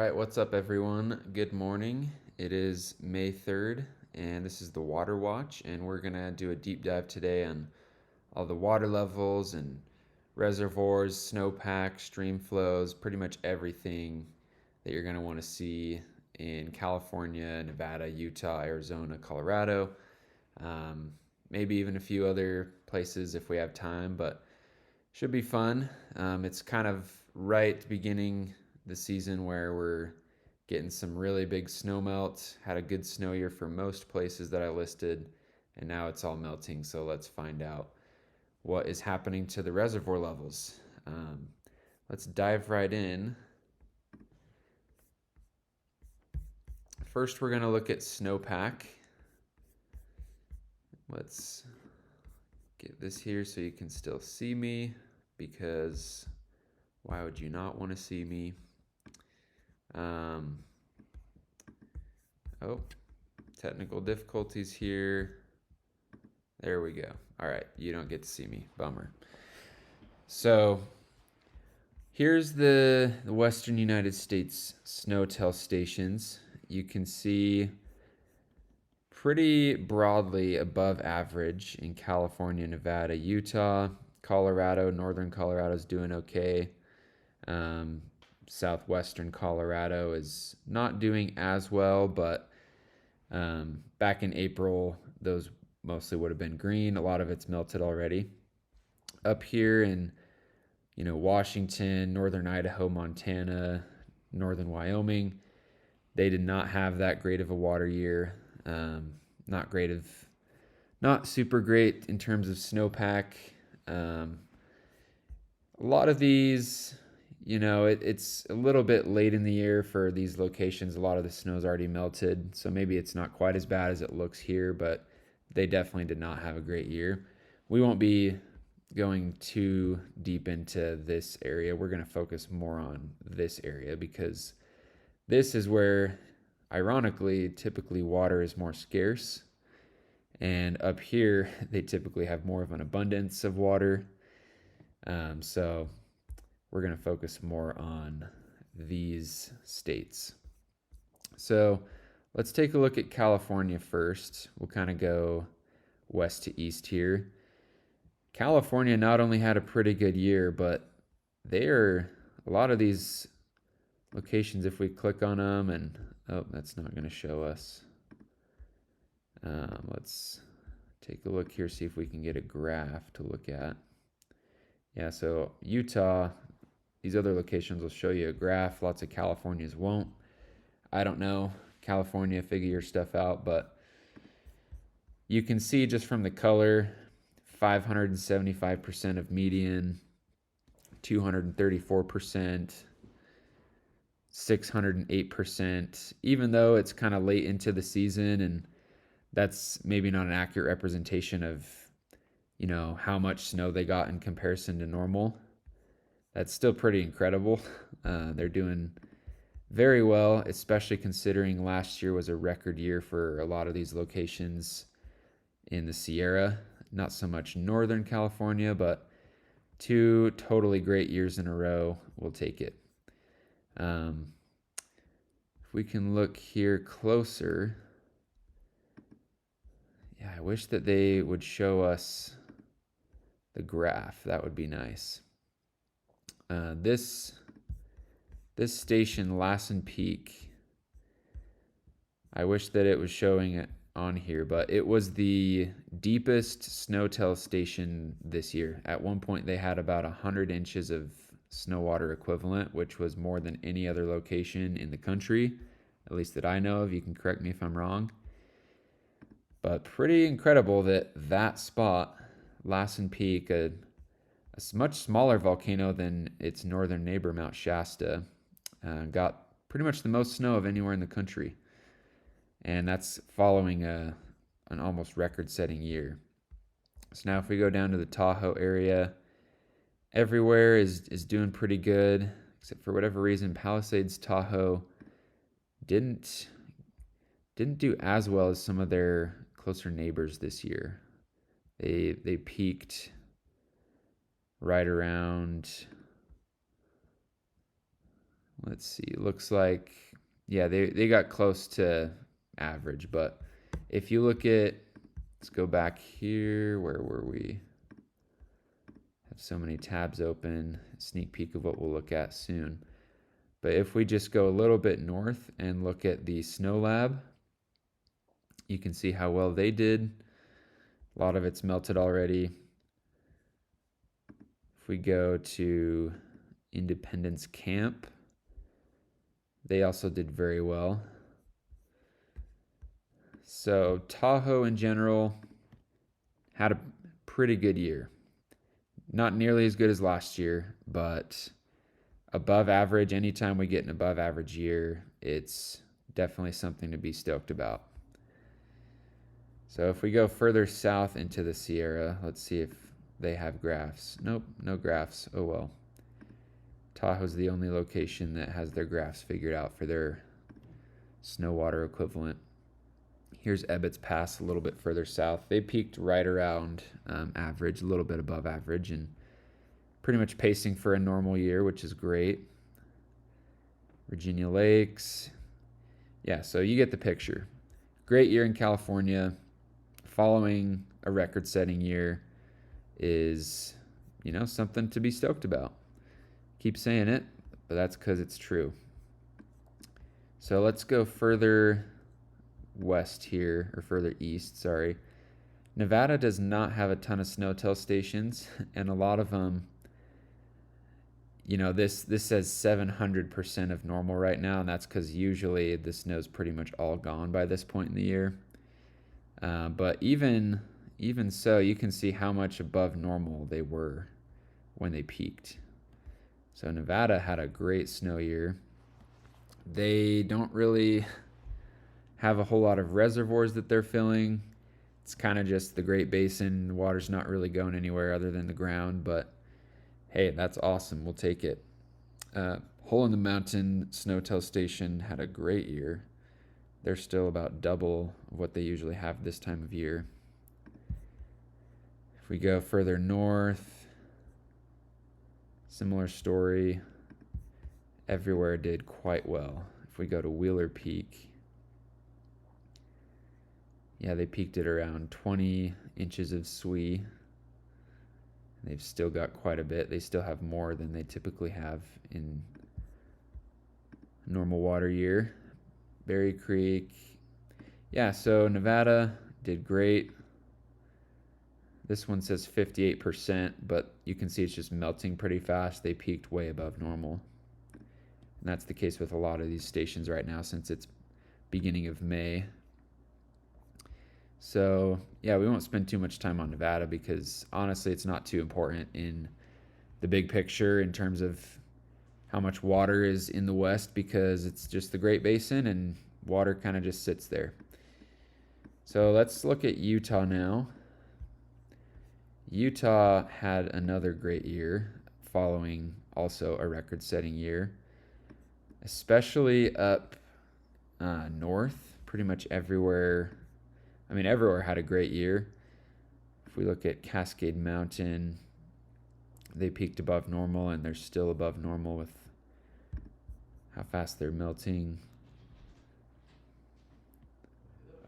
All right, what's up, everyone? Good morning. It is May 3rd, and this is the Water Watch, and we're going to do a deep dive today on all the water levels and reservoirs, snowpack, stream flows, pretty much everything that you're going to want to see in California, Nevada, Utah, Arizona, Colorado, um, maybe even a few other places if we have time, but should be fun. It's kind of right beginning the season where we're getting some really big snow melt. Had a good snow year for most places that I listed, and now it's all melting. So let's find out what is happening to the reservoir levels. Um, let's dive right in. First, we're going to look at snowpack. Let's get this here so you can still see me, because why would you not want to see me? Um, oh, technical difficulties here. There we go. All right, you don't get to see me. Bummer. So here's the Western United States SNOTEL stations. You can see pretty broadly above average in California, Nevada, Utah, Colorado. Northern Colorado is doing okay. Um, Southwestern Colorado is not doing as well, but back in April, those mostly would have been green. A lot of it's melted already. Up here in Washington, northern Idaho, Montana, northern Wyoming, they did not have that great of a water year. Not great of, not super great in terms of snowpack. Um, a lot of these, it's a little bit late in the year for these locations. A lot of the snow's already melted, so maybe it's not quite as bad as it looks here, but they definitely did not have a great year. We won't be going too deep into this area. We're going to focus more on this area because this is where, ironically, typically water is more scarce. And up here, they typically have more of an abundance of water. So we're going to focus more on these states. So let's take a look at California first. We'll kind of go west to east here. California not only had a pretty good year, but a lot of these locations, if we click on them, and oh, that's not going to show us. Let's take a look here, see if we can get a graph to look at. Yeah, so Utah, these other locations will show you a graph. Lots of Californias won't. I don't know. California, figure your stuff out, but you can see just from the color, 575% of median, 234%, 608%, even though it's kind of late into the season, and that's maybe not an accurate representation of, how much snow they got in comparison to normal. That's still pretty incredible. They're doing very well, especially considering last year was a record year for a lot of these locations in the Sierra. Not so much Northern California, but two totally great years in a row. We'll take it. If we can look here closer, yeah, I wish that they would show us the graph. That would be nice. This station, Lassen Peak, I wish that it was showing it on here, but it was the deepest SNOTEL station this year. At one point, they had about 100 inches of snow water equivalent, which was more than any other location in the country, at least that I know of. You can correct me if I'm wrong. But pretty incredible that that spot, Lassen Peak, a much smaller volcano than its northern neighbor, Mount Shasta, got pretty much the most snow of anywhere in the country. And that's following an almost record-setting year. So now if we go down to the Tahoe area, everywhere is doing pretty good, except for whatever reason, Palisades, Tahoe didn't do as well as some of their closer neighbors this year. They peaked right around, let's see, looks like, yeah, they got close to average, but if you look at, let's go back here, where were we? Have so many tabs open, sneak peek of what we'll look at soon. But if we just go a little bit north and look at the Snow Lab, you can see how well they did. A lot of it's melted already. If we go to Independence Camp, they also did very well. So Tahoe in general had a pretty good year. Not nearly as good as last year, but above average. Anytime we get an above average year, it's definitely something to be stoked about. So if we go further south into the Sierra, let's see if they have graphs. Nope, no graphs. Oh well. Tahoe's the only location that has their graphs figured out for their snow water equivalent. Here's Ebbets Pass a little bit further south. They peaked right around average, a little bit above average, and pretty much pacing for a normal year, which is great. Virginia Lakes. Yeah, so you get the picture. Great year in California. Following a record-setting year is, something to be stoked about. Keep saying it, but that's because it's true. So let's go further west here, or further east, sorry. Nevada does not have a ton of snow-tail stations, and a lot of them, this says 700% of normal right now, and that's because usually the snow's pretty much all gone by this point in the year. But even so, you can see how much above normal they were when they peaked. So Nevada had a great snow year. They don't really have a whole lot of reservoirs that they're filling. It's kind of just the Great Basin. The water's not really going anywhere other than the ground, but hey, that's awesome. We'll take it. Hole in the Mountain Snowtail Station had a great year. They're still about double what they usually have this time of year. If we go further north, similar story. Everywhere did quite well. If we go to Wheeler Peak, yeah, they peaked at around 20 inches of SWE. They've still got quite a bit. They still have more than they typically have in a normal water year. Berry Creek. Yeah, so Nevada did great. This one says 58%, but you can see it's just melting pretty fast. They peaked way above normal. And that's the case with a lot of these stations right now since it's beginning of May. So, yeah, we won't spend too much time on Nevada because honestly it's not too important in the big picture in terms of how much water is in the West because it's just the Great Basin and water kind of just sits there. So let's look at Utah now. Utah had another great year following also a record-setting year, especially up north. Pretty much everywhere. Everywhere had a great year. If we look at Cascade Mountain, they peaked above normal, and they're still above normal with how fast they're melting.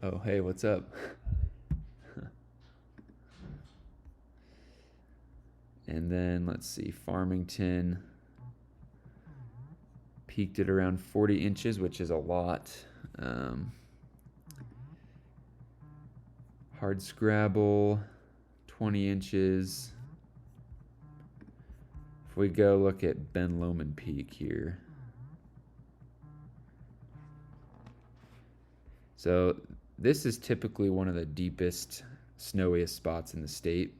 Oh, hey, what's up? And then, let's see, Farmington peaked at around 40 inches, which is a lot. Hard Scrabble, 20 inches. If we go look at Ben Lomond Peak here. So this is typically one of the deepest, snowiest spots in the state.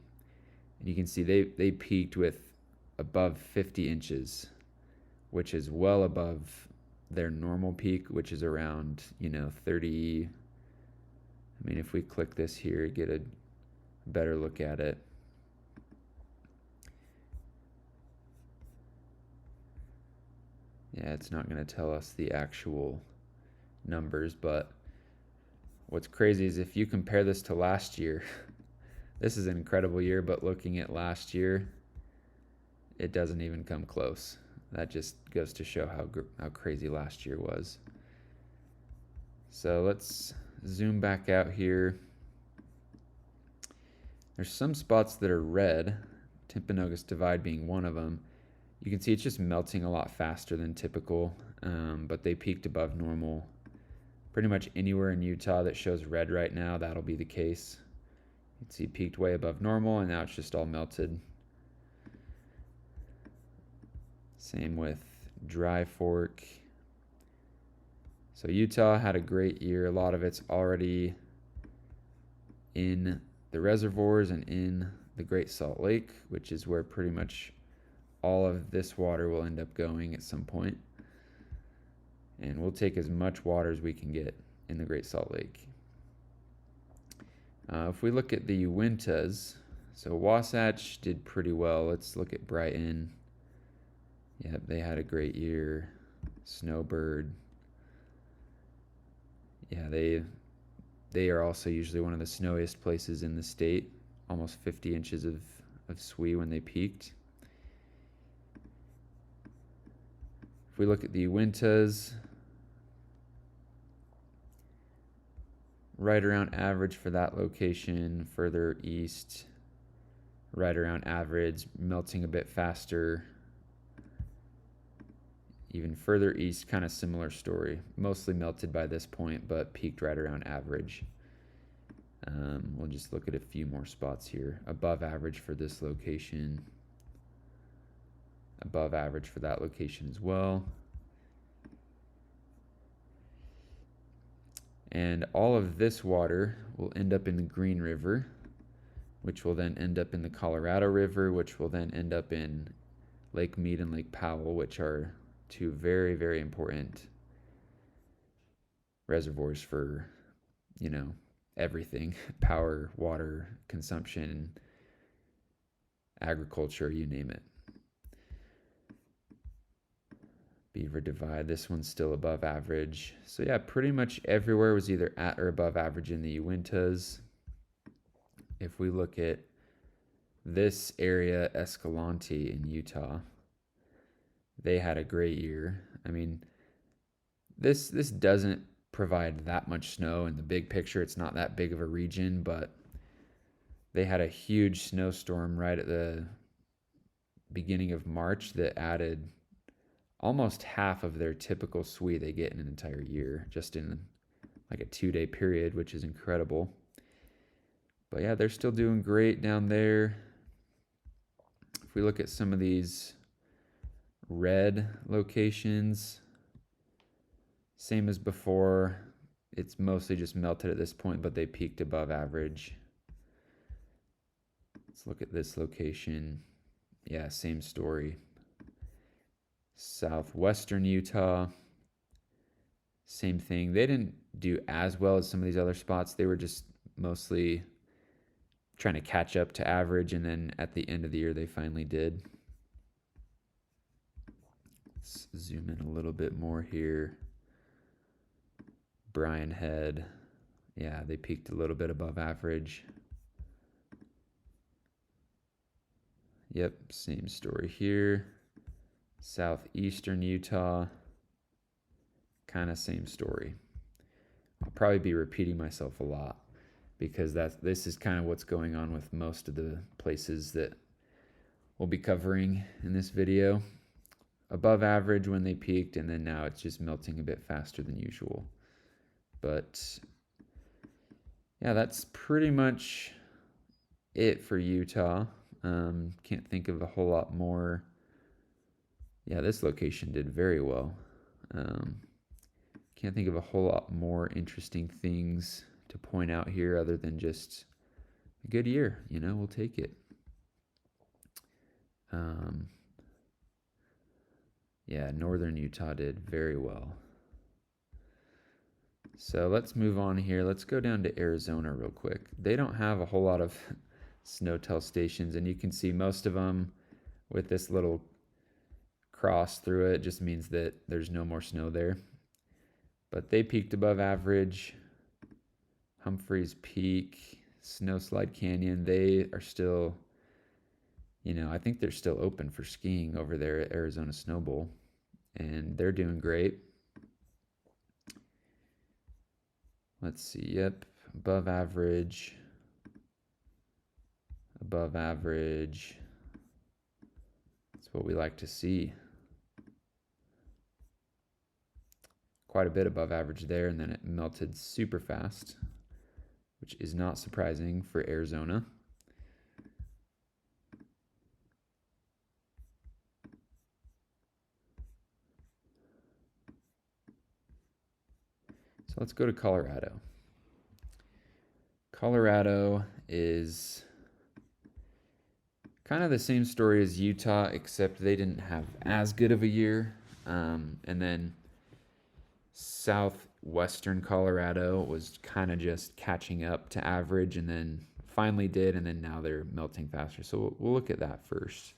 And you can see they peaked with above 50 inches, which is well above their normal peak, which is around, 30. If we click this here, get a better look at it. Yeah, it's not going to tell us the actual numbers, but what's crazy is if you compare this to last year, this is an incredible year, but looking at last year, it doesn't even come close. that just goes to show how crazy last year was. So let's zoom back out here. There's some spots that are red, Timpanogos Divide being one of them. You can see it's just melting a lot faster than typical, but they peaked above normal. Pretty much anywhere in Utah that shows red right now, that'll be the case. You can see peaked way above normal, and now it's just all melted. Same with Dry Fork. So Utah had a great year. A lot of it's already in the reservoirs and in the Great Salt Lake, which is where pretty much all of this water will end up going at some point. And we'll take as much water as we can get in the Great Salt Lake. If we look at the Uintas, so Wasatch did pretty well. Let's look at Brighton. Yep, they had a great year. Snowbird. Yeah, they are also usually one of the snowiest places in the state. Almost 50 inches of SWE when they peaked. If we look at the Uintas, right around average for that location. Further east, right around average, melting a bit faster. Even further east, kind of similar story. Mostly melted by this point, but peaked right around average. We'll just look at a few more spots here. Above average for this location. Above average for that location as well. And all of this water will end up in the Green River, which will then end up in the Colorado River, which will then end up in Lake Mead and Lake Powell, which are two very, very important reservoirs for, everything. Power, water, consumption, agriculture, you name it. Beaver Divide, this one's still above average. So yeah, pretty much everywhere was either at or above average in the Uintas. If we look at this area, Escalante in Utah, they had a great year. I mean, this doesn't provide that much snow in the big picture. It's not that big of a region, but they had a huge snowstorm right at the beginning of March that added almost half of their typical SWE they get in an entire year, just in like a 2-day period, which is incredible. But yeah, they're still doing great down there. If we look at some of these red locations, same as before. It's mostly just melted at this point, but they peaked above average. Let's look at this location. Yeah, same story. Southwestern Utah, same thing. They didn't do as well as some of these other spots. They were just mostly trying to catch up to average, and then at the end of the year they finally did. Let's zoom in a little bit more here. Bryan Head, yeah, they peaked a little bit above average. Yep, same story here. Southeastern Utah, kind of same story. I'll probably be repeating myself a lot because this is kind of what's going on with most of the places that we'll be covering in this video. Above average when they peaked, and then now it's just melting a bit faster than usual. But yeah, that's pretty much it for Utah. Can't think of a whole lot more. Yeah, this location did very well. Can't think of a whole lot more interesting things to point out here other than just a good year. We'll take it. Yeah, northern Utah did very well. So let's move on here. Let's go down to Arizona real quick. They don't have a whole lot of snow tell stations, and you can see most of them with this little cross through it just means that there's no more snow there. But they peaked above average. Humphreys Peak, Snowslide Canyon, they are still, I think they're still open for skiing over there at Arizona Snow Bowl, and they're doing great. Let's see, yep, above average, above average. That's what we like to see. Quite a bit above average there, and then it melted super fast, which is not surprising for Arizona. So let's go to Colorado. Colorado is kind of the same story as Utah, except they didn't have as good of a year. And then southwestern Colorado was kind of just catching up to average, and then finally did, and then now they're melting faster. So we'll look at that first.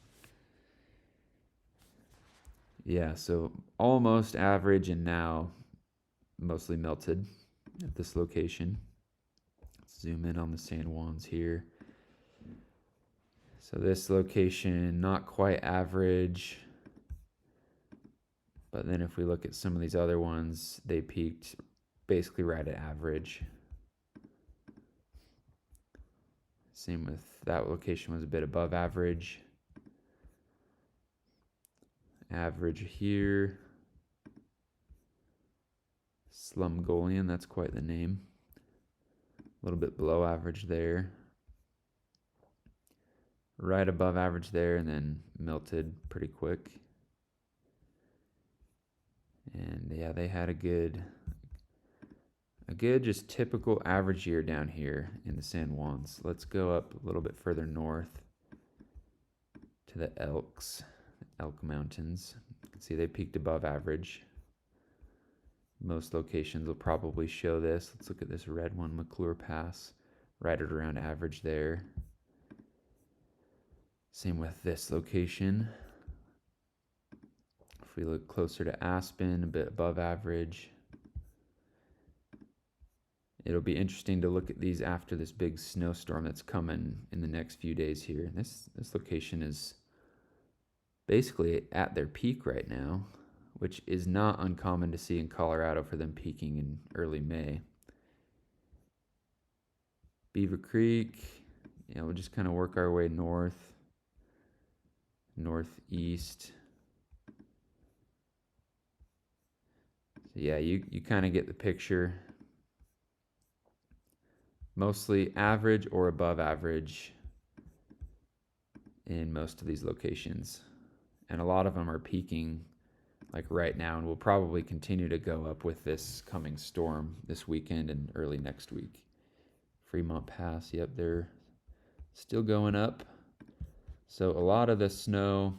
Yeah, so almost average and now mostly melted at this location. Let's zoom in on the San Juans here. So this location, not quite average. But then if we look at some of these other ones, they peaked basically right at average. Same with that location, was a bit above average. Average here. Slumgolian, that's quite the name. A little bit below average there. Right above average there, and then melted pretty quick. And yeah, they had a good just typical average year down here in the San Juans. Let's go up a little bit further north to the Elk Mountains. You can see they peaked above average. Most locations will probably show this. Let's look at this red one, McClure Pass, right at around average there. Same with this location. If we look closer to Aspen, a bit above average. It'll be interesting to look at these after this big snowstorm that's coming in the next few days here. This location is basically at their peak right now, which is not uncommon to see in Colorado for them peaking in early May. Beaver Creek, yeah, we'll just kind of work our way northeast. So yeah, you kind of get the picture. Mostly average or above average in most of these locations. And a lot of them are peaking like right now, and will probably continue to go up with this coming storm this weekend and early next week. Fremont Pass, yep, they're still going up. So a lot of the snow